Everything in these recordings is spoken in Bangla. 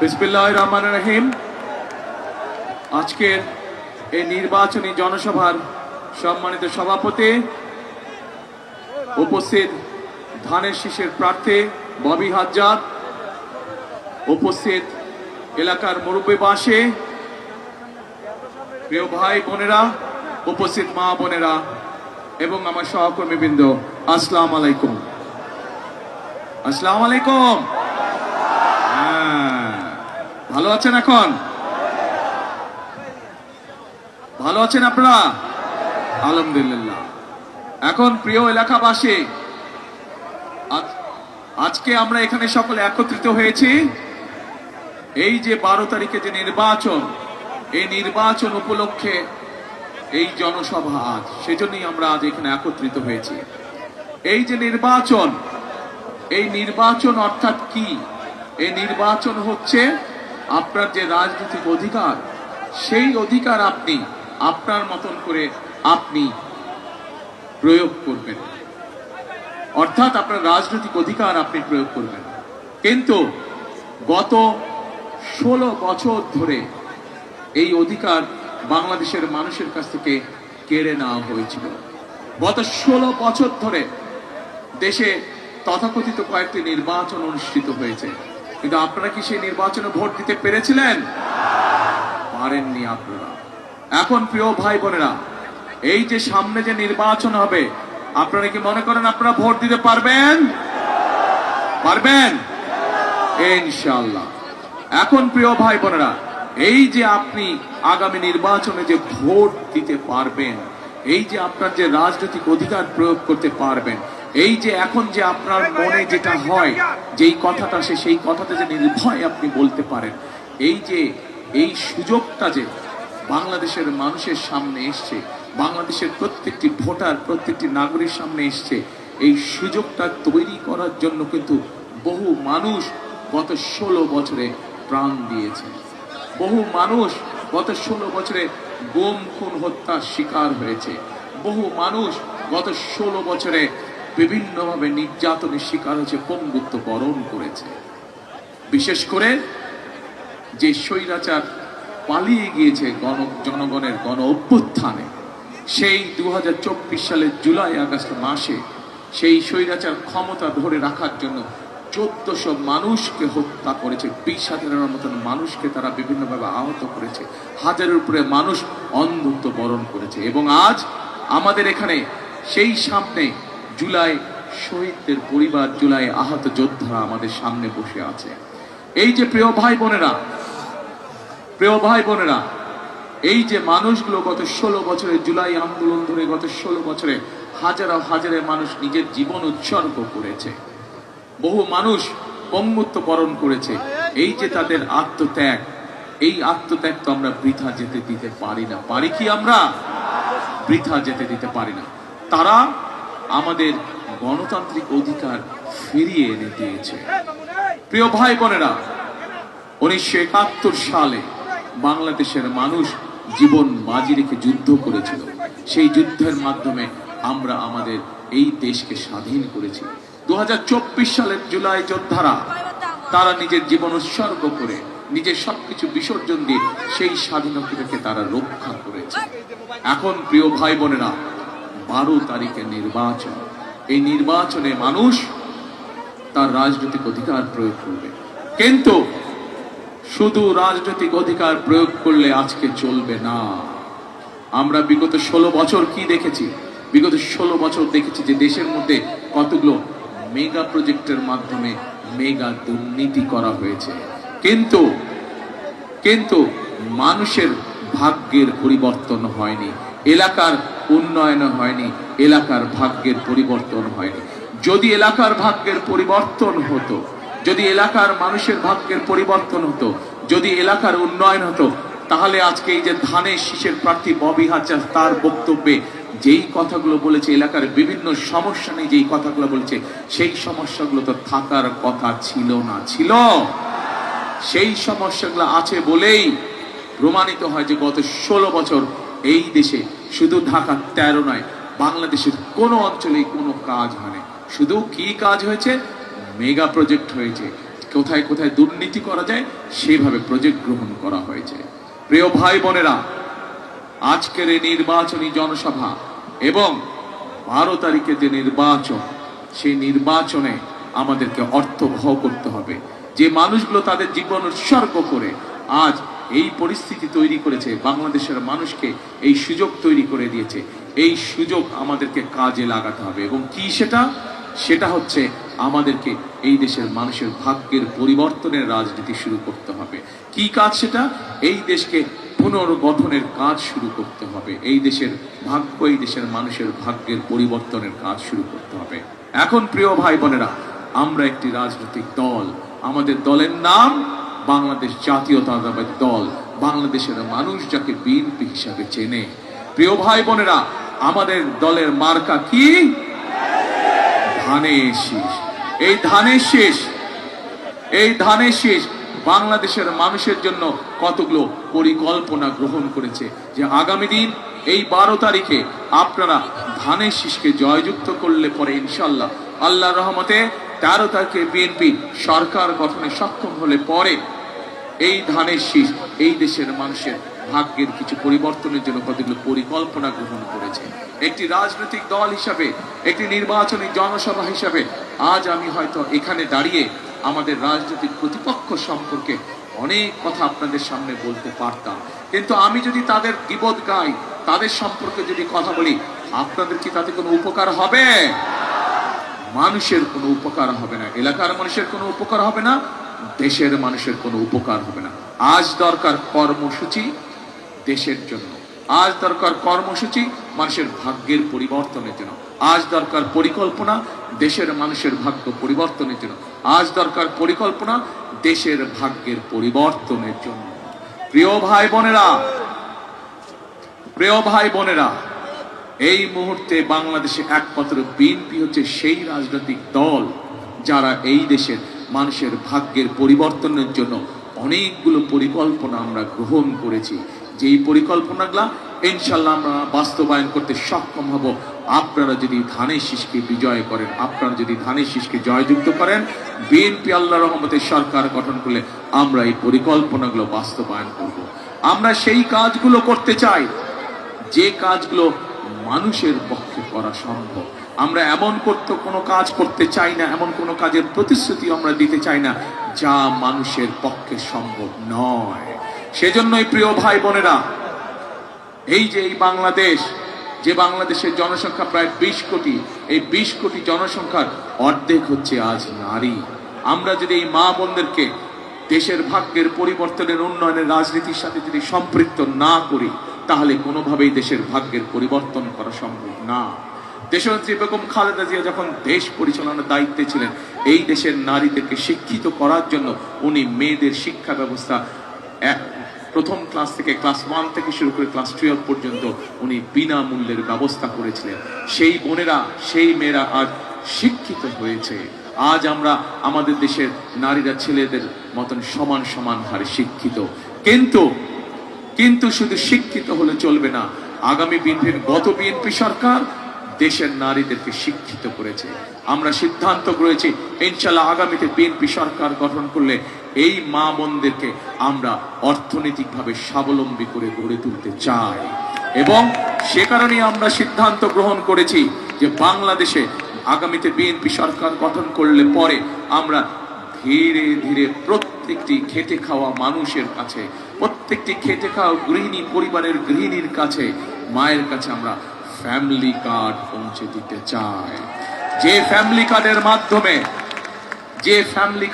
বিসমিল্লাহির রহমানির রহিম। আজকের এই নির্বাচনী জনসভার সম্মানিত সভাপতি, উপস্থিত ধানের শীষের প্রার্থী ববি হাজ্জাদ, উপস্থিত এলাকার মুরব্বীবাসী, প্রিয় ভাই বোনেরা, উপস্থিত মা বোনেরা এবং আমার সহকর্মীবৃন্দ, আসসালামু আলাইকুম। আসসালামু আলাইকুম। ভালো আছেন? এখন ভালো আছেন আপনারা? আলহামদুলিল্লাহ। এখন প্রিয় এলাকাবাসী, আজকে আমরা এখানে সকলে একত্রিত হয়েছি এই যে 12 তারিখে যে নির্বাচন, এই নির্বাচন উপলক্ষে এই জনসভা আজ, সেজন্যই আমরা আজ এখানে একত্রিত হয়েছি। এই যে নির্বাচন, এই নির্বাচন অর্থাৎ কি? এই নির্বাচন হচ্ছে আপনার যে রাজনৈতিক অধিকার, সেই অধিকার আপনি আপনার মতন করে আপনি প্রয়োগ করবেন, অর্থাৎ আপনার রাজনৈতিক অধিকার আপনি প্রয়োগ করবেন। কিন্তু গত 16 বছর ধরে এই অধিকার বাংলাদেশের মানুষের কাছ থেকে কেড়ে নেওয়া হয়েছিল। গত 16 বছর ধরে দেশে তথাকথিত কয়েকটি নির্বাচন অনুষ্ঠিত হয়েছে, কিন্তু আপনারা কি সেই নির্বাচনে ভোট দিতে পেরেছিলেন? পারেননি আপনারা। এখন প্রিয় ভাই বোনেরা, এই যে সামনে যে নির্বাচন হবে, আপনারা কি মনে করেন আপনারা ভোট দিতে পারবেন? পারবেন ইনশাআল্লাহ। এখন প্রিয় ভাই বোনেরা, এই যে আপনি আগামী নির্বাচনে যে ভোট দিতে পারবেন, এই যে আপনার যে রাজনৈতিক অধিকার প্রয়োগ করতে পারবেন, এই যে এখন যে আপনার মনে যেটা হয়, যেই কথাটা আসে, সেই কথাটা যে নির্ভয় আপনি বলতে পারেন, এই যে এই সুযোগটা যে বাংলাদেশের মানুষের সামনে এসছে, বাংলাদেশের প্রত্যেকটি ভোটার, প্রত্যেকটি নাগরিক সামনে এসছে, এই সুযোগটা তৈরি করার জন্য কিন্তু বহু মানুষ গত 16 বছরে প্রাণ দিয়েছে। বহু মানুষ গত 16 বছরে গুম খুন হত্যার শিকার হয়েছে। বহু মানুষ গত 16 বছরে বিভিন্নভাবে নির্যাতনের শিকার হয়েছে, পঙ্গুত্ব বরণ করেছে। বিশেষ করে যে স্বৈরাচার পালিয়ে গিয়েছে জনগণের গণ অভ্যুত্থানে, সেই 2024 সালের জুলাই আগস্ট মাসে সেই স্বৈরাচার ক্ষমতা ধরে রাখার জন্য 1400 মানুষকে হত্যা করেছে, 20,000-এর মতন মানুষকে তারা বিভিন্নভাবে আহত করেছে, হাজারের উপরে মানুষ অন্ধত্ব বরণ করেছে। এবং আজ আমাদের এখানে সেই সামনে জুলাই শহীদদের পরিবার, জুলাই আহত যোদ্ধারা আমাদের সামনে বসে আছে। এই যে প্রিয় ভাই বোনেরা, প্রিয় ভাই বোনেরা, এই যে মানুষগুলো গত 16 বছরে জুলাই আন্দোলন ধরে গত 16 বছরে হাজারো হাজারে মানুষ নিজের জীবন উৎসর্গ করেছে, বহু মানুষ পঙ্গুত্ব বরণ করেছে। এই যে তাদের আত্মত্যাগ, এই আত্মত্যাগ তো আমরা বৃথা যেতে দিতে পারি না। পারি কি? আমরা বৃথা যেতে দিতে পারি না। তারা আমাদের গণতান্ত্রিক অধিকার ফিরিয়ে এনে দিয়েছে। প্রিয় ভাই বোনেরা, 1971 সালে বাংলাদেশের মানুষ জীবন বাজি রেখে যুদ্ধ করেছিল। সেই যুদ্ধের মাধ্যমে আমরা আমাদের এই দেশকে স্বাধীন করেছি। 2024 সালের জুলাই যোদ্ধারা তারা নিজের জীবন উৎসর্গ করে, নিজের সবকিছু বিসর্জন দিয়ে সেই স্বাধীনতাকে তারা রক্ষা করেছে। এখন প্রিয় ভাই বোনেরা, 12 তারিখে নির্বাচন, এই নির্বাচনে মানুষ তার রাজনৈতিক অধিকার প্রয়োগ করবে। কিন্তু শুধু রাজনৈতিক অধিকার প্রয়োগ করলে আজকে চলবে না। আমরা বিগত 16 বছর কি দেখেছি? বিগত 16 বছর দেখেছি যে দেশের মধ্যে কতগুলো মেগা প্রজেক্টের মাধ্যমে মেগা দুর্নীতি করা হয়েছে, কিন্তু মানুষের ভাগ্যের পরিবর্তন হয়নি, এলাকার উন্নয়ন হয়নি, এলাকার ভাগ্যের পরিবর্তন হয়নি। যদি এলাকার ভাগ্যের পরিবর্তন হতো, যদি এলাকার মানুষের ভাগ্যের পরিবর্তন হতো, যদি এলাকার উন্নয়ন হতো, তাহলে আজকে এই যে ধানের শীষের প্রার্থী ববি হাজ্জাদ তার বক্তব্যে যেই কথাগুলো বলেছে, এলাকার বিভিন্ন সমস্যা নিয়ে যেই কথাগুলো বলেছে, সেই সমস্যাগুলো তো থাকার কথা ছিল না। ছিল, সেই সমস্যাগুলো আছে বলেই প্রমাণিত হয় যে গত 16 বছর এই দেশে শুধু ঢাকা 13 নয়, বাংলাদেশের কোনো অঞ্চলেই কোনো কাজ হয়নি। শুধু কি কাজ হয়েছে? মেগা প্রজেক্ট হয়েছে। কোথায় কোথায় দুর্নীতি করা যায় সেইভাবে প্রজেক্ট গ্রহণ করা হয়েছে। প্রিয় ভাই বোনেরা, আজকের এই নির্বাচনী জনসভা এবং 12 তারিখে যে নির্বাচন, সেই নির্বাচনে আমাদেরকে অর্থবহ করতে হবে। যে মানুষগুলো তাদের জীবন উৎসর্গ করে আজ এই পরিস্থিতি তৈরি করেছে, বাংলাদেশের মানুষকে এই সুযোগ তৈরি করে দিয়েছে, এই সুযোগ আমাদেরকে কাজে লাগাতে হবে। এবং কি সেটা হচ্ছে আমাদেরকে এই দেশের মানুষের ভাগ্যের পরিবর্তনের রাজনীতি শুরু করতে হবে। কি কাজ সেটা? এই দেশকে পুনর্গঠনের কাজ শুরু করতে হবে। এই দেশের ভাগ্য, এই দেশের মানুষের ভাগ্যের পরিবর্তনের কাজ শুরু করতে হবে। এখন প্রিয় ভাই বোনেরা, আমরা একটি রাজনৈতিক দল, আমাদের দলের নাম বাংলাদেশ জাতীয়তাবাদী দল, বাংলাদেশের মানুষ যাকে বিএনপি হিসাবে চেনে। প্রিয় ভাই বোনেরা, আমাদের দলের মার্কা কি? ধানের শীষ। এই ধানের শীষ বাংলাদেশের মানুষের জন্য কতগুলো পরিকল্পনা গ্রহণ করেছে যে আগামী দিন এই 12 তারিখে আপনারা ধানের শীষকে জয়যুক্ত করলে পরে ইনশাল্লাহ আল্লাহর রহমতে 13 তারিখে বিএনপি সরকার গঠনে সক্ষম হলে পরে এই ধানের শীষ এই দেশের মানুষের ভাগ্যের কিছু পরিবর্তনের জন্য কতগুলো পরিকল্পনা গ্রহণ করেছে। একটি রাজনৈতিক দল হিসাবে, একটি নির্বাচনী জনসভা হিসাবে আজ আমি হয়তো এখানে দাঁড়িয়ে আমাদের রাজনৈতিক প্রতিপক্ষ সম্পর্কে অনেক কথা আপনাদের সামনে বলতে পারতাম, কিন্তু আমি যদি তাদের গীবত গাই, তাদের সম্পর্কে যদি কথা বলি, আপনাদের কি তাতে কোনো উপকার হবে? মানুষের কোনো উপকার হবে না, এলাকার মানুষের কোনো উপকার হবে না, দেশের মানুষের কোনো উপকার হবে না। আজ দরকার কর্মসূচি দেশের জন্য, আজ দরকার কর্মসূচি মানুষের ভাগ্যের পরিবর্তনের জন্য, আজ দরকার পরিকল্পনা দেশের মানুষের ভাগ্য পরিবর্তনের জন্য, আজ দরকার পরিকল্পনা দেশের ভাগ্যের পরিবর্তনের জন্য। প্রিয় ভাই বোনেরা, এই মুহূর্তে বাংলাদেশে একমাত্র বিএনপি হচ্ছে সেই রাজনৈতিক দল যারা এই দেশের মানুষের ভাগ্যের পরিবর্তনের জন্য অনেকগুলো পরিকল্পনা আমরা গ্রহণ করেছি। যেই পরিকল্পনাগুলো ইনশাল্লাহ আমরা বাস্তবায়ন করতে সক্ষম হব আপনারা যদি ধানের শীষকে বিজয় করেন, আপনারা যদি ধানের শীষকে জয়যুক্ত করেন, বিএনপি আল্লাহর রহমতে সরকার গঠন করলে আমরা এই পরিকল্পনাগুলো বাস্তবায়ন করব। আমরা সেই কাজগুলো করতে চাই যে কাজগুলো মানুষের পক্ষে করা সম্ভব। আমরা এমন কোনো কাজ করতে চাই না, এমন কোনো কাজের প্রতিশ্রুতি আমরা দিতে চাই না যা মানুষের পক্ষে সম্ভব নয়। সেজন্যই প্রিয় ভাই বোনেরা, এই যে এই বাংলাদেশ, যে বাংলাদেশের জনসংখ্যা প্রায় 20 কোটি, এই 20 কোটি জনসংখ্যার অর্ধেক হচ্ছে আজ নারী। আমরা যদি এই মা বোনদেরকে দেশের ভাগ্যের পরিবর্তনের উন্নয়নের রাজনীতির সাথে যদি সম্পৃক্ত না করি, তাহলে কোনোভাবেই দেশের ভাগ্যের পরিবর্তন করা সম্ভব না। দেশনেত্রী বেগম খালেদা জিয়া যখন দেশ পরিচালনার দায়িত্বে ছিলেন, এই দেশের নারীদেরকে শিক্ষিত করার জন্য উনি মেয়েদের শিক্ষা ব্যবস্থা প্রথম ক্লাস থেকে ক্লাস 1 থেকে শুরু করে ক্লাস 12 পর্যন্ত উনি বিনামূল্যের ব্যবস্থা করেছিলেন। সেই বোনেরা, সেই মেয়েরা আজ শিক্ষিত হয়েছে। আজ আমরা আমাদের দেশের নারীরা ছেলেদের মতন সমান সমান হারে শিক্ষিত। কিন্তু শুধু শিক্ষিত হলে চলবে না। আগামী গত বিএনপি সরকার দেশের নারীদেরকে শিক্ষিত করেছে। আমরা সিদ্ধান্ত করেছি ইনশাআল্লাহ আগামীতে বিএনপি সরকার গঠন করলে এই মা বোনদেরকে আমরা অর্থনৈতিকভাবে স্বাবলম্বী করে গড়ে তুলতে চাই। এবং সে কারণেই আমরা সিদ্ধান্ত গ্রহণ করেছি যে বাংলাদেশে আগামীতে বিএনপি সরকার গঠন করলে পরে আমরা ধীরে ধীরে প্রত্যেকটি খেটে খাওয়া মানুষের কাছে, প্রত্যেকটি খেটে খাওয়া গৃহিণী, পরিবারের গৃহিণীর কাছে, মায়ের কাছে আমরা ফ্যামিলি কার্ড পৌঁছে দিতে চাই। যে ফ্যামিলি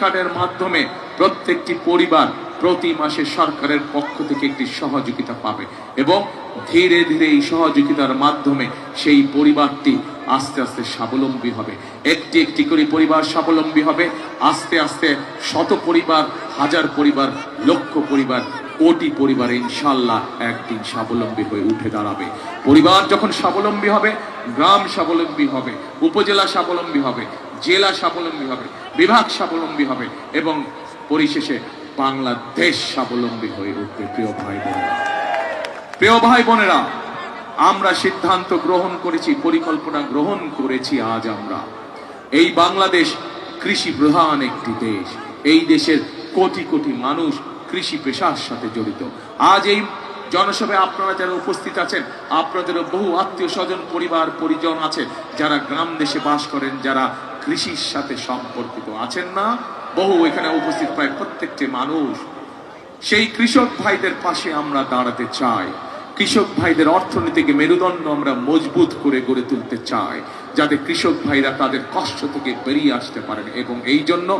কার্ডের মাধ্যমে প্রত্যেকটি পরিবার প্রতি মাসে সরকারের পক্ষ থেকে একটি সহযোগিতা পাবে এবং ধীরে ধীরে এই সহযোগিতার মাধ্যমে সেই পরিবারটি আস্তে আস্তে স্বাবলম্বী হবে। একটি একটি করে পরিবার স্বাবলম্বী হবে। আস্তে আস্তে শত পরিবার, হাজার পরিবার, লক্ষ পরিবার, কোটি পরিবারে ইনশাল্লাহ একদিন স্বাবলম্বী হয়ে উঠে দাঁড়াবে। পরিবার যখন স্বাবলম্বী হবে, গ্রাম স্বাবলম্বী হবে, উপজেলা স্বাবলম্বী হবে, জেলা স্বাবলম্বী হবে, বিভাগ স্বাবলম্বী হবে এবং পরিশেষে বাংলাদেশ স্বাবলম্বী হয়ে উঠবে। প্রিয় ভাই বোনেরা, আমরা সিদ্ধান্ত গ্রহণ করেছি, পরিকল্পনা গ্রহণ করেছি। আজ আমরা এই বাংলাদেশ কৃষি প্রধান একটি দেশ। এই দেশের কোটি কোটি মানুষ কৃষি পেশার সাথে জড়িত। আজ এই জনসভায় আপনারা যারা উপস্থিত আছেন, আপনাদেরও বহু আত্মীয় স্বজন, পরিবার পরিজন আছে যারা গ্রাম দেশে বাস করেন, যারা কৃষির সাথে সম্পর্কিত আছেন না? বহু এখানে উপস্থিত প্রায় প্রত্যেকটি মানুষ। সেই কৃষক ভাইদের পাশে আমরা দাঁড়াতে চাই। কৃষক ভাইদের অর্থনীতিকে মেরুদণ্ড আমরা মজবুত করে গড়ে তুলতে চাই, যাতে কৃষক ভাইরা তাদের কষ্ট থেকে বেরিয়ে আসতে পারেন। এবং এই জন্য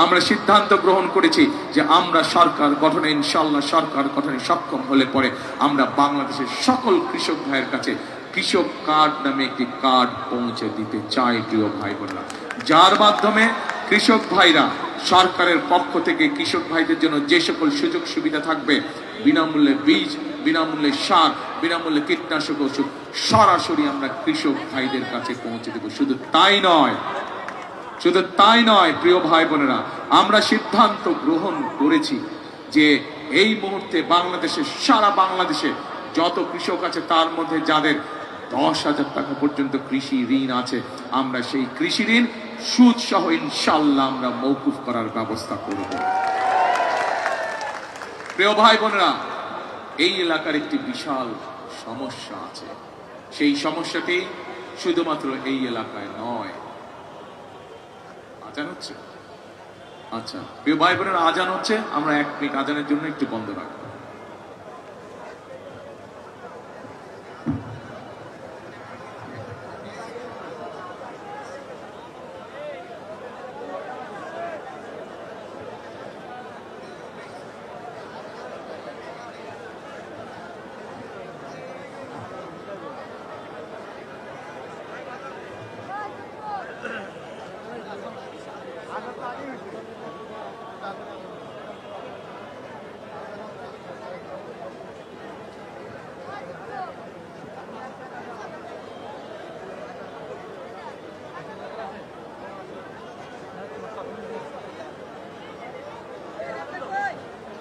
আমরা সিদ্ধান্ত গ্রহণ করেছি যে আমরা সরকার গঠনে, ইনশাল্লাহ সরকার গঠনে সক্ষম হলে পরে আমরা বাংলাদেশের সকল কৃষক ভাইয়ের কাছে কৃষক কার্ড নামে একটি কার্ড পৌঁছে দিতে চাই, প্রিয় ভাই বোনেরা, যার মাধ্যমে কৃষক ভাইরা সরকারের পক্ষ থেকে কৃষক ভাইদের জন্য যে সকল সুযোগ সুবিধা থাকবে, বিনামূল্যে বীজ, বিনামূল্যে সার, বিনামূল্যে কীটনাশক ওষুধ সরাসরি আমরা কৃষক ভাইদের কাছে পৌঁছে দেব। শুধু তাই নয় প্রিয় ভাই বোনেরা, আমরা সিদ্ধান্ত গ্রহণ করেছি যে এই মুহূর্তে বাংলাদেশে, সারা বাংলাদেশে যত কৃষক আছে তার মধ্যে যাদের 10,000 টাকা পর্যন্ত কৃষি ঋণ আছে, আমরা সেই কৃষি ঋণ সুদ সহ ইনশাল্লাহ আমরা মওকুফ করার ব্যবস্থা করব। প্রিয় ভাই বোনেরা, এই এলাকার একটি বিশাল সমস্যা আছে। সেই সমস্যাটি শুধুমাত্র এই এলাকায় নয়। আজান হচ্ছে? আচ্ছা প্রিয় ভাই বোনেরা, আজান হচ্ছে, আমরা 1 মিনিট আজানের জন্য একটু বন্ধ রাখবো।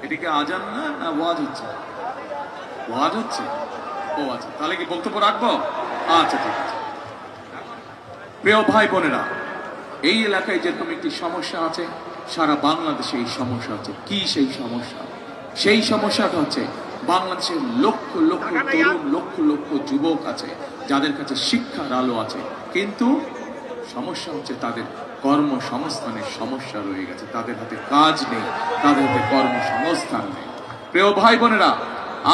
এদিকে আজান না ওয়াজ হচ্ছে? ওয়াজ হচ্ছে? ও আচ্ছা, তাহলে কি বক্তব্য রাখবো? আচ্ছা ঠিক আছে। প্রিয় ভাই বোনেরা, এই এলাকায় যেরকম একটি সমস্যা আছে, সারা বাংলাদেশে এই সমস্যা আছে। কি সেই সমস্যা? সেই সমস্যাটা হচ্ছে বাংলাদেশের লক্ষ লক্ষ তরুণ, লক্ষ লক্ষ যুবক আছে যাদের কাছে শিক্ষার আলো আছে, কিন্তু সমস্যা হচ্ছে তাদের কর্মসংস্থানের সমস্যা রয়ে গেছে। তাদের হাতে কাজ নেই, তাদের হাতে কর্মসংস্থান নেই। প্রিয় ভাই বোনেরা,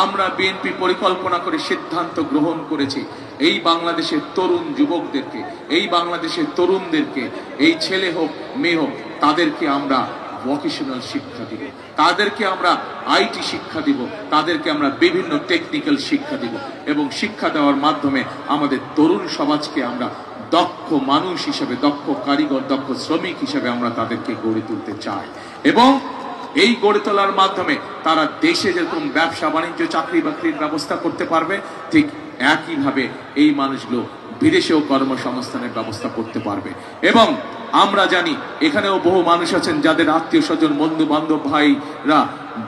আমরা বিএনপি পরিকল্পনা করে সিদ্ধান্ত গ্রহণ করেছি এই বাংলাদেশের তরুণ যুবকদেরকে, এই বাংলাদেশের তরুণদেরকে, এই ছেলে হোক মেয়ে হোক, তাদেরকে আমরা ভোকেশনাল শিক্ষা দিব, তাদেরকে আমরা আইটি শিক্ষা দিব, তাদেরকে আমরা বিভিন্ন টেকনিক্যাল শিক্ষা দিব, এবং শিক্ষা দেওয়ার মাধ্যমে আমাদের তরুণ সমাজকে আমরা দক্ষ মানুষ হিসেবে, দক্ষ কারিগর, দক্ষ শ্রমিক হিসেবে আমরা তাদেরকে গড়ে তুলতে চাই। এবং এই গড়ে তোলার মাধ্যমে তারা দেশে যেরকম ব্যবসা বাণিজ্য, চাকরি বাকরির ব্যবস্থা করতে পারবে, ঠিক একইভাবে এই মানুষগুলো বিদেশেও কর্মসংস্থানের ব্যবস্থা করতে পারবে। এবং আমরা জানি এখানেও বহু মানুষ আছেন যাদের আত্মীয় স্বজন, বন্ধু বান্ধব, ভাইরা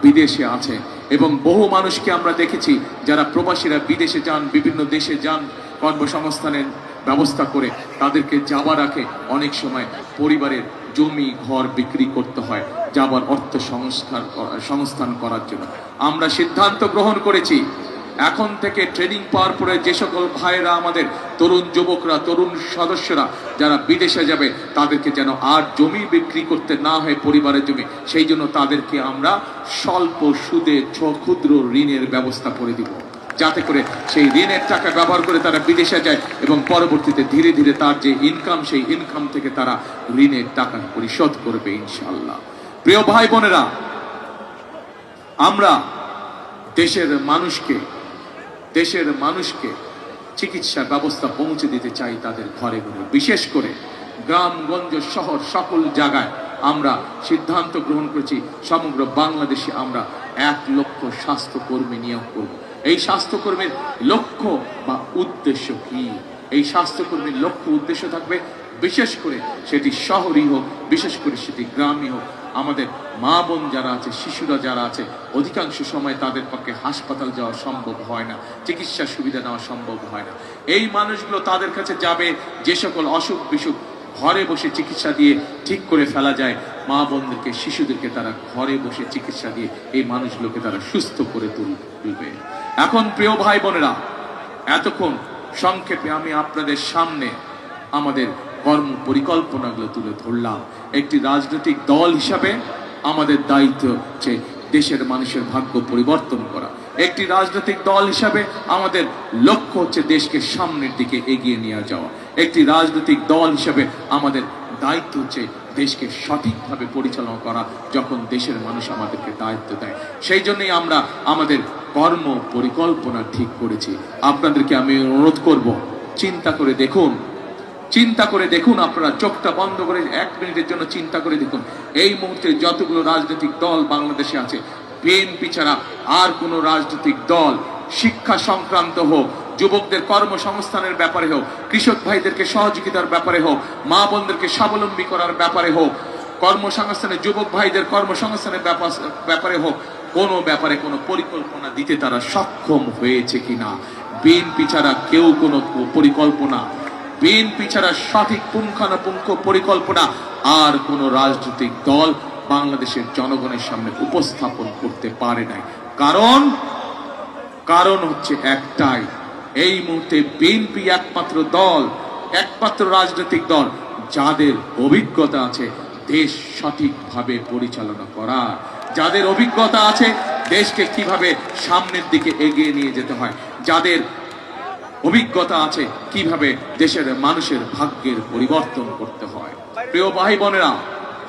বিদেশে আছে, এবং বহু মানুষকে আমরা দেখেছি যারা প্রবাসীরা বিদেশে যান, বিভিন্ন দেশে যান, কর্মসংস্থানের ব্যবস্থা করে তাদেরকে যাবার আগে অনেক সময় পরিবারের জমি ঘর বিক্রি করতে হয় যাবার অর্থ সংস্থান করার জন্য। আমরা সিদ্ধান্ত গ্রহণ করেছি এখন থেকে ট্রেনিং পাওয়ার পরে যে সকল ভাইরা, আমাদের তরুণ যুবকরা, তরুণ সদস্যরা যারা বিদেশে যাবে, তাদেরকে যেন আর জমি বিক্রি করতে না হয়, পরিবারের জমি, সেই জন্য তাদেরকে আমরা স্বল্প সুদে ক্ষুদ্র ঋণের ব্যবস্থা করে দিব, যাতে করে সেই ঋণের টাকা ব্যবহার করে তারা বিদেশে যায় এবং পরবর্তীতে ধীরে ধীরে তার যে ইনকাম, সেই ইনকাম থেকে তারা ঋণের টাকা পরিশোধ করবে ইনশাআল্লাহ। প্রিয় ভাই বোনেরা, আমরা দেশের মানুষকে চিকিৎসা ব্যবস্থা পৌঁছে দিতে চাই তাদের ঘরে ঘরে, বিশেষ করে গ্রামগঞ্জ, শহর, সকল জায়গায় আমরা সিদ্ধান্ত গ্রহণ করেছি সমগ্র বাংলাদেশে আমরা 1 লক্ষ স্বাস্থ্যকর্মী নিয়োগ করব। এই স্বাস্থ্যকর্মীর লক্ষ্য বা উদ্দেশ্য কি? এই স্বাস্থ্যকর্মীর লক্ষ্য উদ্দেশ্য থাকবে, বিশেষ করে সেটি শহরই হোক, বিশেষ করে সেটি গ্রামই হোক, আমাদের মা বোন যারা আছে, শিশুরা যারা আছে, অধিকাংশ সময় তাদের পক্ষে হাসপাতাল যাওয়া সম্ভব হয় না, চিকিৎসা সুবিধা নেওয়া সম্ভব হয় না। এই মানুষগুলো তাদের কাছে যাবে যে সকল অসুখ বিসুখ ঘরে বসে চিকিৎসা দিয়ে ঠিক করে ফেলা যায়, মা বোনদেরকে, শিশুদেরকে তারা ঘরে বসে চিকিৎসা দিয়ে এই মানুষগুলোকে তারা সুস্থ করে তুলবে। এখন প্রিয় ভাই বোনেরা, এতক্ষণ সংক্ষেপে আমি আপনাদের সামনে আমাদের কর্ম পরিকল্পনাগুলো তুলে ধরলাম। একটি রাজনৈতিক দল হিসাবে আমাদের দায়িত্ব হচ্ছে দেশের মানুষের ভাগ্য পরিবর্তন করা। একটি রাজনৈতিক দল হিসাবে আমাদের লক্ষ্য হচ্ছে দেশকে সামনের দিকে এগিয়ে নিয়ে যাওয়া। একটি রাজনৈতিক দল হিসাবে আমাদের দায়িত্ব হচ্ছে দেশকে সঠিকভাবে পরিচালনা করা, যখন দেশের মানুষ আমাদেরকে দায়িত্ব দেয়। সেই জন্যই আমরা আমাদের কর্ম পরিকল্পনা ঠিক করেছি। আপনাদেরকে আমি অনুরোধ করব, চিন্তা করে দেখুন, চিন্তা করে দেখুন, আপনারা চোখটা বন্ধ করে 1 মিনিটের জন্য চিন্তা করে দেখুন, এই মুহূর্তে যতগুলো রাজনৈতিক দল বাংলাদেশে আছে, বিএনপি ছাড়া আর কোনো রাজনৈতিক দল শিক্ষা সংক্রান্ত হোক, যুবকদের কর্মসংস্থানের ব্যাপারে হোক, কৃষক ভাইদেরকে সহযোগিতার ব্যাপারে হোক, মা বোনদেরকে স্বাবলম্বী করার ব্যাপারে হোক, কর্মসংস্থানের যুবক ভাইদের কর্মসংস্থানের ব্যাপারে হোক, কোনো ব্যাপারে কোনো পরিকল্পনা দিতে তারা সক্ষম হয়েছে কিনা? বিএনপি ছাড়া কেউ কোনো পরিকল্পনা, বিএনপি ছাড়া সঠিক পুঙ্খানুপুঙ্খ পরিকল্পনা আর কোন রাজনৈতিক দল বাংলাদেশের জনগণের সামনে উপস্থাপন করতে পারে নাই। কারণ হচ্ছে একটাই, এই মুহূর্তে বিএনপি একমাত্র দল, একমাত্র রাজনৈতিক দল যাদের অভিজ্ঞতা আছে দেশ সঠিকভাবে পরিচালনা করার, যাদের অভিজ্ঞতা আছে দেশকে কিভাবে সামনের দিকে এগিয়ে নিয়ে যেতে হয়, যাদের অভিজ্ঞতা আছে কিভাবে দেশের মানুষের ভাগ্যের পরিবর্তন করতে হয়। প্রিয় ভাই বোনেরা,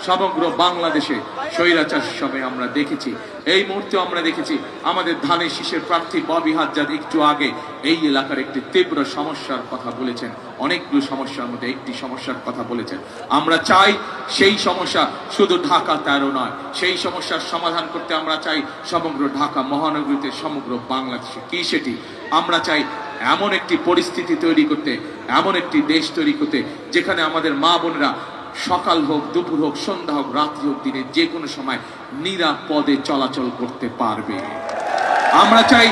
সমগ্র বাংলাদেশে স্বৈরাচার সময় আমরা দেখেছি, এই মুহূর্তে আমরা দেখেছি আমাদের ধানের শীষের প্রার্থী ববি হাজ্জাদ একটু আগে এই এলাকার একটি তীব্র সমস্যার কথা বলেছেন, অনেকগুলো সমস্যার মধ্যে একটি সমস্যার কথা বলেছেন। আমরা চাই সেই সমস্যা শুধু ঢাকা 13 নয়, সেই সমস্যার সমাধান করতে আমরা চাই সমগ্র ঢাকা মহানগরীতে, সমগ্র বাংলাদেশে। কি সেটি? আমরা চাই এমন একটি পরিস্থিতি তৈরি করতে, এমন একটি দেশ তৈরি করতে যেখানে আমাদের মা বোনেরা সকাল হোক, দুপুর হোক, সন্ধ্যা হোক, রাত্রি হোক, দিনে যে কোনো সময় নিরাপদে চলাচল করতে পারবে। আমরা চাই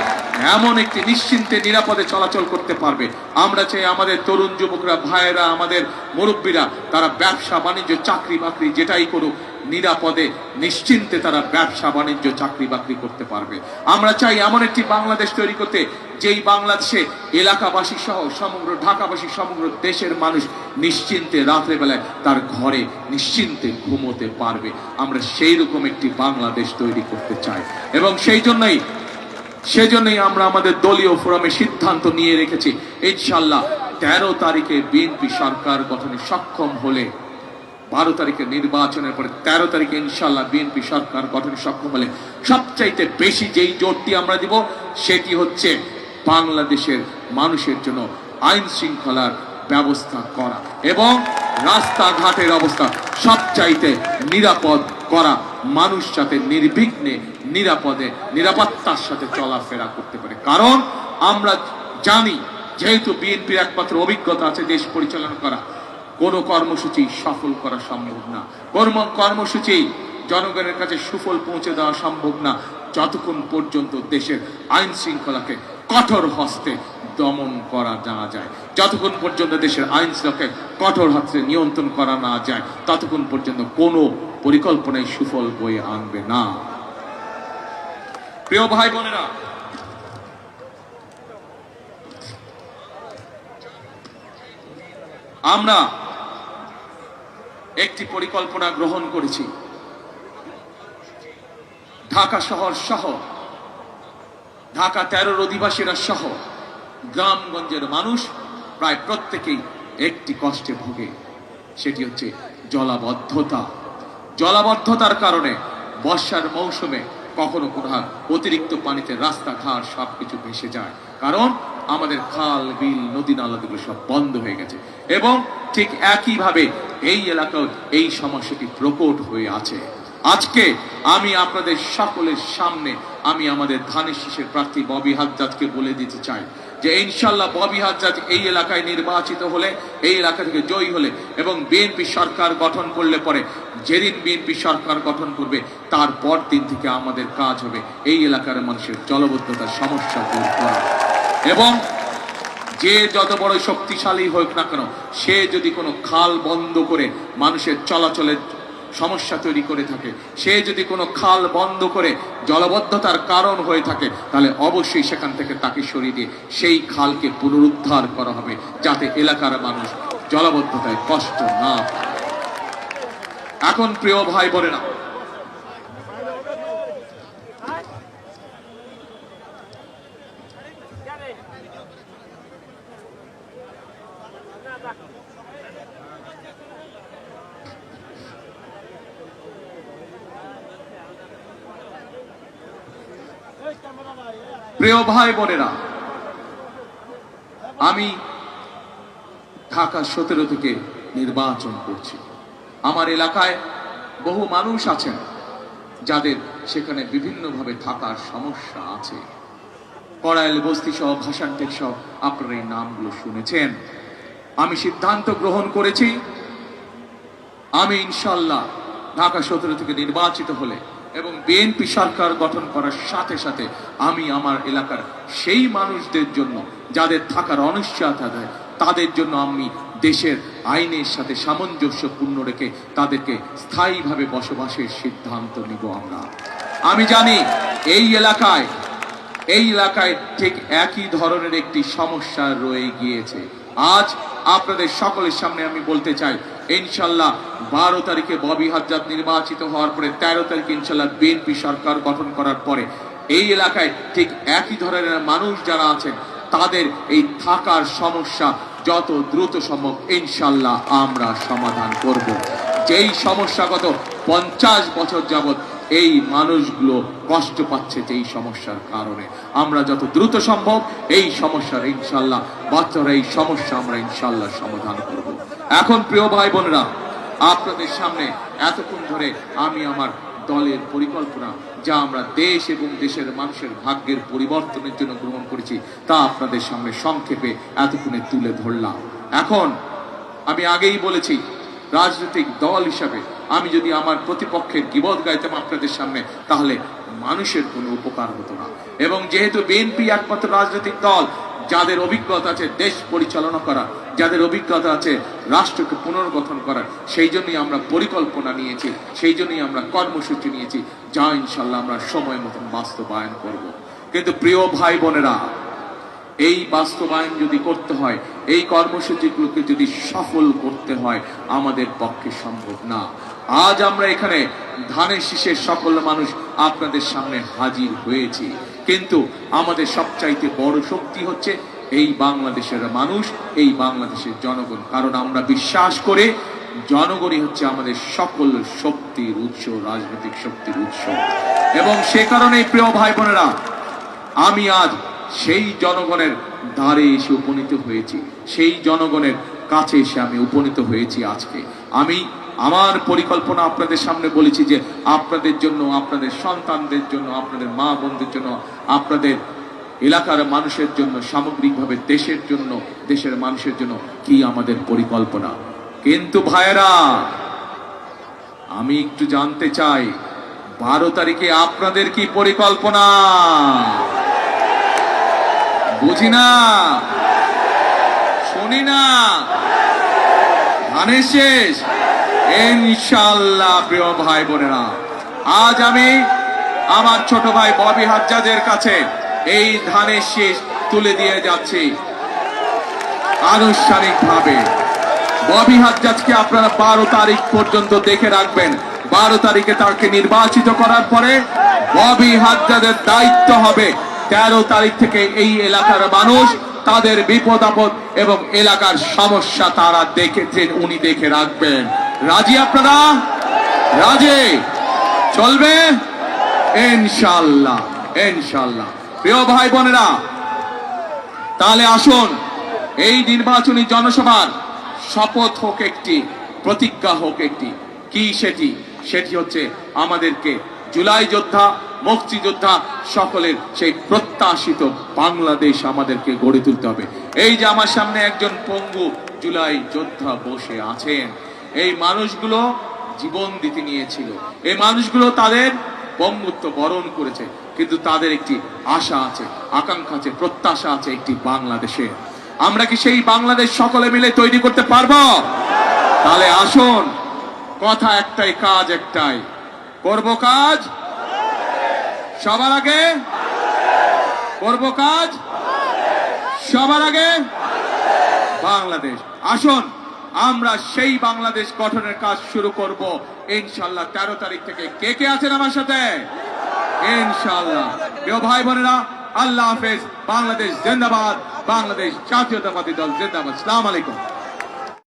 এমন একটি নিশ্চিন্তে নিরাপদে চলাচল করতে পারবে। আমরা চাই আমাদের তরুণ যুবকরা, ভাইয়েরা, আমাদের মুরব্বীরা, তারা ব্যবসা বাণিজ্য, চাকরি বাকরি যেটাই করুক, নিরাপদে নিশ্চিন্তে তারা ব্যবসা বাণিজ্য, চাকরি বাকরি করতে পারবে। আমরা চাই এমন একটি বাংলাদেশ তৈরি করতে যেই বাংলাদেশে এলাকাবাসী সহ সমগ্র ঢাকাবাসী, সমগ্র দেশের মানুষ নিশ্চিন্তে রাত্রে বেলায় তার ঘরে নিশ্চিন্তে ঘুমোতে পারবে। আমরা সেই রকম একটি বাংলাদেশ তৈরি করতে চাই এবং সেজন্যই আমরা আমাদের দলীয় ফোরামে সিদ্ধান্ত নিয়ে রেখেছি, ইনশাআল্লাহ 13 তারিখে বিএনপি সরকার গঠনে সক্ষম হলে, 12 তারিখে নির্বাচনের পরে 13 তারিখে ইনশাআল্লাহ বিএনপি সরকার গঠনে সক্ষম হলে সবচাইতে বেশি যেই জোরটি আমরা দিব সেটি হচ্ছে বাংলাদেশের মানুষের জন্য আইন শৃঙ্খলার ব্যবস্থা করা এবং রাস্তাঘাটের অবস্থা সবচাইতে নিরাপদ করা, মানুষ যাতে নির্বিঘ্নে নিরাপদে নিরাপত্তার সাথে চলাফেরা করতে পারে। কারণ আমরা জানি, যেহেতু বিএনপির একমাত্র অভিজ্ঞতা আছে দেশ পরিচালনা করা, কোনো কর্মসূচি সফল করা সম্ভব না, কর্মসূচি জনগণের কাছে সুফল পৌঁছে দেওয়া সম্ভব না যতক্ষণ পর্যন্ত দেশের আইন শৃঙ্খলাকে কঠোর হস্তে দমন করা না যায়, যতক্ষণ পর্যন্ত দেশের আইন শৃঙ্খলাকে কঠোর হস্তে নিয়ন্ত্রণ করা না যায়, ততক্ষণ পর্যন্ত কোনো পরিকল্পনায় সুফল বয়ে আনবে না। প্রিয় ভাই বোনেরা, আমরা একটি পরিকল্পনা গ্রহণ করেছি, ঢাকা শহর সহ, ঢাকা 13 অধিবাসীরা সহ গ্রামগঞ্জের মানুষ প্রায় প্রত্যেকেই একটি কষ্টে ভোগে, সেটি হচ্ছে জলাবদ্ধতা। জলাবদ্ধতার কারণে বর্ষার মৌসুমে কখনো কোথাও অতিরিক্ত পানিতে রাস্তাঘাট সবকিছু ভেসে যায়, কারণ আমাদের খাল, বিল, নদী নালাগুলো সব বন্ধ হয়ে গেছে এবং ঠিক একইভাবে এই এলাকায় এই সমস্যাটি প্রকট হয়ে আছে। আজকে আমি আপনাদের সকলের সামনে আমি আমাদের ধানের শীষের প্রার্থী ববি হাজ্জাদকে বলে দিতে চাই যে ইনশাআল্লাহ ববি হাজ্জাদ এই এলাকায় নির্বাচিত হলে, এই এলাকা থেকে জয়ী হলে এবং বিএনপি সরকার গঠন করলে পরে, যেদিন বিএনপি সরকার গঠন করবে তারপর দিন থেকে আমাদের কাজ হবে এই এলাকার মানুষের জলবদ্ধতার সমস্যা দূর করা এবং যে যত বড় শক্তিশালী হোক না কেন, সে যদি কোনো খাল বন্ধ করে মানুষের চলাচলের সমস্যা তৈরি করে থাকে, সে যদি কোনো খাল বন্ধ করে জলবদ্ধতার কারণ হয়ে থাকে, তাহলে অবশ্যই সেখান থেকে তাকে সরিয়ে দিয়ে সেই খালকে পুনরুদ্ধার করা হবে, যাতে এলাকার মানুষ জলবদ্ধতায় কষ্ট না পায়। এখন প্রিয় ভাই বোনেরা, প্রিয় ভাই বোনেরা, আমি ঢাকা 17 থেকে নির্বাচন করছি। আমার এলাকায় বহু মানুষ আছেন যাদের সেখানে বিভিন্নভাবে থাকার সমস্যা আছে। কড়াইল বস্তি সহ, ভাসানটেক সহ, আপনারা এই নামগুলো শুনেছেন। আমি সিদ্ধান্ত গ্রহণ করেছি, আমি ইনশাল্লাহ ঢাকা 17 থেকে নির্বাচিত হলে এবং বিএনপি সরকার গঠন করার সাথে সাথে আমি আমার এলাকার সেই মানুষদের জন্য যাদের থাকার অনিশ্চয়তা দেয়, তাদের জন্য আমি দেশের আইনের সাথে সামঞ্জস্যপূর্ণ রেখে তাদেরকে স্থায়ীভাবে বসবাসের সিদ্ধান্ত নিব। আমি জানি এই এলাকায় ঠিক একই ধরনের একটি সমস্যা রয়ে গিয়েছে। আজ আপনাদের সকলের সামনে আমি বলতে চাই, ইনশাল্লাহ 12 তারিখে ববি হাজ্জাদ নির্বাচিত হওয়ার পরে 13 তারিখে ইনশাল্লাহ বিএনপি সরকার গঠন করার পরে এই এলাকায় ঠিক একই ধরনের মানুষ যারা আছেন, তাদের এই থাকার সমস্যা যত দ্রুত সম্ভব ইনশাল্লাহ আমরা সমাধান করব। যেই সমস্যাগত 50 বছর যাবত এই মানুষগুলো কষ্ট পাচ্ছে, যেই সমস্যার কারণে আমরা যত দ্রুত সম্ভব এই সমস্যার ইনশাল্লাহ বাচ্চারা এই সমস্যা আমরা ইনশাল্লাহ সমাধান করব। এখন প্রিয় ভাই বোনেরা, আপনাদের সামনে এতক্ষণ ধরে আমি আমার দলের পরিকল্পনা, যা আমরা দেশ এবং দেশের মানুষের ভাগ্যের পরিবর্তনের জন্য গ্রহণ করেছি, তা আপনাদের সামনে সংক্ষেপে এতক্ষণে তুলে ধরলাম। এখন আমি আগেই বলেছি, রাজনৈতিক দল হিসাবে আমি যদি আমার প্রতিপক্ষের গীবত গাইতাম আপনাদের সামনে, তাহলে মানুষের কোনো উপকার হতো না। এবং যেহেতু বিএনপি একমাত্র রাজনৈতিক দল যাদের অভিজ্ঞতা আছে দেশ পরিচালনা করা, যাদের অভিজ্ঞতা আছে রাষ্ট্রকে পুনর্গঠন করার, সেই জন্যই আমরা পরিকল্পনা নিয়েছি, সেই জন্যই আমরা কর্মসূচি নিয়েছি, যা ইনশাল্লাহ আমরা সময় মতন বাস্তবায়ন করব। কিন্তু প্রিয় ভাই বোনেরা, এই বাস্তবায়ন যদি করতে হয়, এই কর্মসূচিগুলোকে যদি সফল করতে হয়, আমাদের পক্ষে সম্ভব না। আজ আমরা এখানে ধানের শীষের সকল মানুষ আপনাদের সামনে হাজির হয়েছি, কিন্তু আমাদের সবচাইতে বড় শক্তি হচ্ছে এই বাংলাদেশের মানুষ, এই বাংলাদেশের জনগণ। কারণ আমরা বিশ্বাস করে জনগণই হচ্ছে আমাদের সকল শক্তির উৎস, রাজনৈতিক শক্তির উৎস। এবং সে কারণে প্রিয় ভাই বোনেরা, আমি আজ সেই জনগণের দ্বারে এসে উপনীত হয়েছি, সেই জনগণের কাছে এসে আমি উপনীত হয়েছি। আজকে আমি আমার পরিকল্পনা আপনাদের সামনে বলেছি যে আপনাদের জন্য, আপনাদের সন্তানদের জন্য, আপনাদের মা বোনদের জন্য, আপনাদের এলাকার মানুষের জন্য, সামগ্রিকভাবে দেশের জন্য, দেশের মানুষের জন্য কি আমাদের পরিকল্পনা। কিন্তু ভাইয়েরা, আমি একটু জানতে চাই 12 তারিখে আপনাদের কি পরিকল্পনা? বুঝি না, শুনি না, ধানের শেষ ইনশাআল্লাহ। প্রিয় ভাই বোনেরা, আজ আমি আমার ছোট ভাই ববি হাজ্জাদের কাছে এই ধানের শীষ তুলে দিয়ে যাচ্ছি আনুষ্ঠানিকভাবে। ববি হাজ্জাদকে আপনারা 12 তারিখ পর্যন্ত দেখে রাখবেন। 12 তারিখে তাকে নির্বাচিত করার পরে ববি হাজ্জাদের দায়িত্ব হবে 13 তারিখ থেকে এই এলাকার মানুষ তাদের বিপদ আপদ এবং এলাকার সমস্যা তারা দেখেছেন, উনি দেখে রাখবেন। রাজি আপনারা? রাজি? চলবে ইনশাআল্লাহ, ইনশাআল্লাহ। প্রিয় ভাই বোনেরা, তাহলে আসুন এই নির্বাচনী জনসভার শপথ হোক একটি, প্রতিজ্ঞা হোক একটি। কি সেটি? সেটি হচ্ছে আমাদেরকে জুলাই যোদ্ধা, মুক্তিযোদ্ধা সকলের সেই প্রত্যাশিত বাংলাদেশ আমাদেরকে গড়ে তুলতে হবে। এই যে আমার সামনে একজন পঙ্গু জুলাই যোদ্ধা বসে আছেন, এই মানুষগুলো জীবন দিতে নিয়েছিল, এই মানুষগুলো তাদের পঙ্গুত্ব বরণ করেছে, কিন্তু তাদের একটি আশা আছে, আকাঙ্ক্ষা আছে, প্রত্যাশা আছে একটি বাংলাদেশে। আমরা কি সেই বাংলাদেশ সকলে মিলে তৈরি করতে পারবো? তাহলে আসুন, কথা একটাই, কাজ একটাই, করব কাজ সবার আগে, করব কাজ সবার আগে, বাংলাদেশ। আসুন আমরা সেই বাংলাদেশ গঠনের কাজ শুরু করব ইনশাআল্লাহ 13 তারিখ থেকে। কে কে আছেন আমার সাথে? ইনশাআল্লাহ। প্রিয় ভাই বোনেরা, আল্লাহ হাফেজ। বাংলাদেশ জিন্দাবাদ, বাংলাদেশ জাতীয়তাবাদী দল জিন্দাবাদ। আসসালামু আলাইকুম।